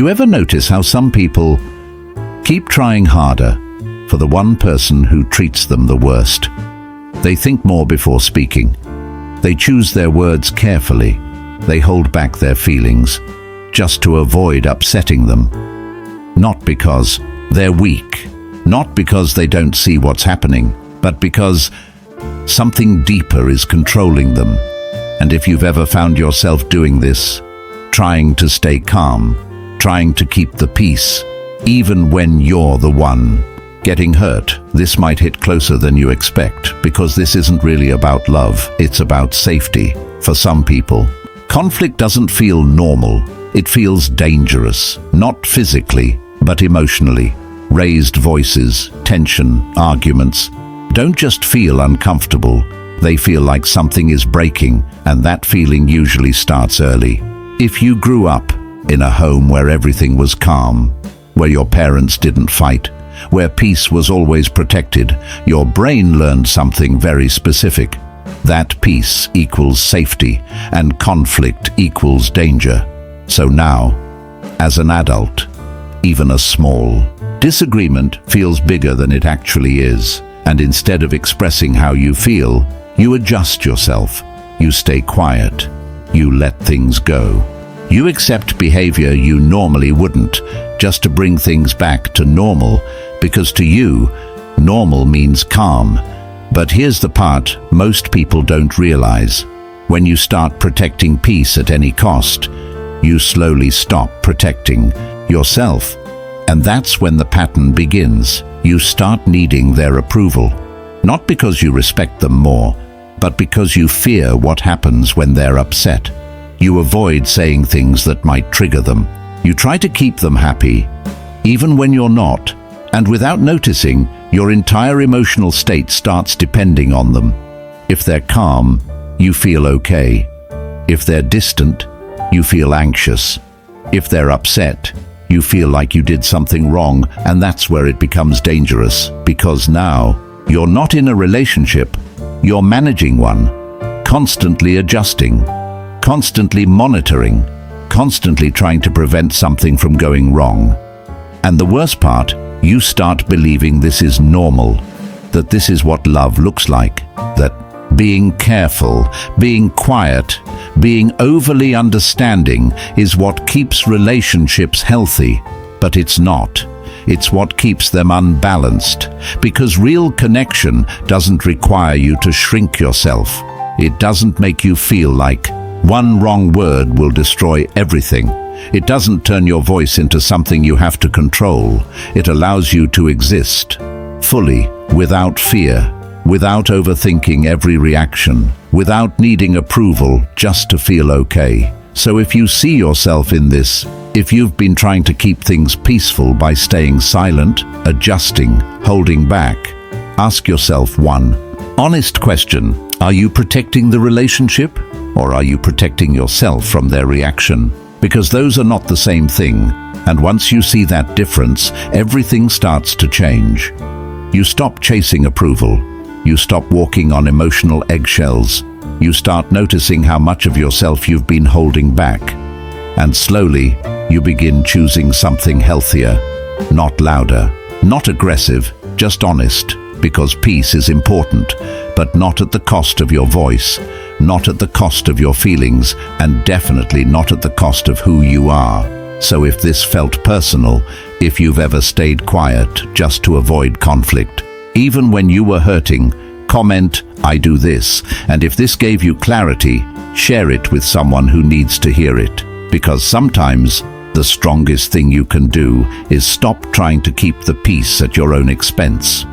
You ever notice how some people keep trying harder for the one person who treats them the worst? They think more before speaking. They choose their words carefully. They hold back their feelings just to avoid upsetting them. Not because they're weak, not because they don't see what's happening, but because something deeper is controlling them. And if you've ever found yourself doing this, trying to stay calm, trying to keep the peace, even when you're the one getting hurt, this might hit closer than you expect, because this isn't really about love, it's about safety. For some people, conflict doesn't feel normal, it feels dangerous, not physically, but emotionally. Raised voices, tension, arguments don't just feel uncomfortable, they feel like something is breaking, and that feeling usually starts early. If you grew up in a home where everything was calm, where your parents didn't fight, where peace was always protected, your brain learned something very specific. That peace equals safety, and conflict equals danger. So now, as an adult, even a small disagreement feels bigger than it actually is, and instead of expressing how you feel, you adjust yourself. You stay quiet. You let things go. You accept behavior you normally wouldn't, just to bring things back to normal, because to you, normal means calm. But here's the part most people don't realize. When you start protecting peace at any cost, you slowly stop protecting yourself. And that's when the pattern begins. You start needing their approval. Not because you respect them more, but because you fear what happens when they're upset. You avoid saying things that might trigger them. You try to keep them happy, even when you're not. And without noticing, your entire emotional state starts depending on them. If they're calm, you feel okay. If they're distant, you feel anxious. If they're upset, you feel like you did something wrong, and that's where it becomes dangerous, because now you're not in a relationship, you're managing one, constantly adjusting, constantly monitoring, constantly trying to prevent something from going wrong. And the worst part, you start believing this is normal, that this is what love looks like, that being careful, being quiet, being overly understanding is what keeps relationships healthy. But it's not. It's what keeps them unbalanced, because real connection doesn't require you to shrink yourself. It doesn't make you feel like one wrong word will destroy everything. It doesn't turn your voice into something you have to control. It allows you to exist fully, without fear, without overthinking every reaction, without needing approval just to feel okay. So if you see yourself in this, if you've been trying to keep things peaceful by staying silent, adjusting, holding back, ask yourself one honest question. Are you protecting the relationship, or are you protecting yourself from their reaction? Because those are not the same thing, and once you see that difference, everything starts to change. You stop chasing approval. You stop walking on emotional eggshells. You start noticing how much of yourself you've been holding back. And slowly, you begin choosing something healthier, not louder, not aggressive, just honest, because peace is important, but not at the cost of your voice, not at the cost of your feelings, and definitely not at the cost of who you are. So if this felt personal, if you've ever stayed quiet just to avoid conflict, even when you were hurting, comment, "I do this." And if this gave you clarity, share it with someone who needs to hear it. Because sometimes the strongest thing you can do is stop trying to keep the peace at your own expense.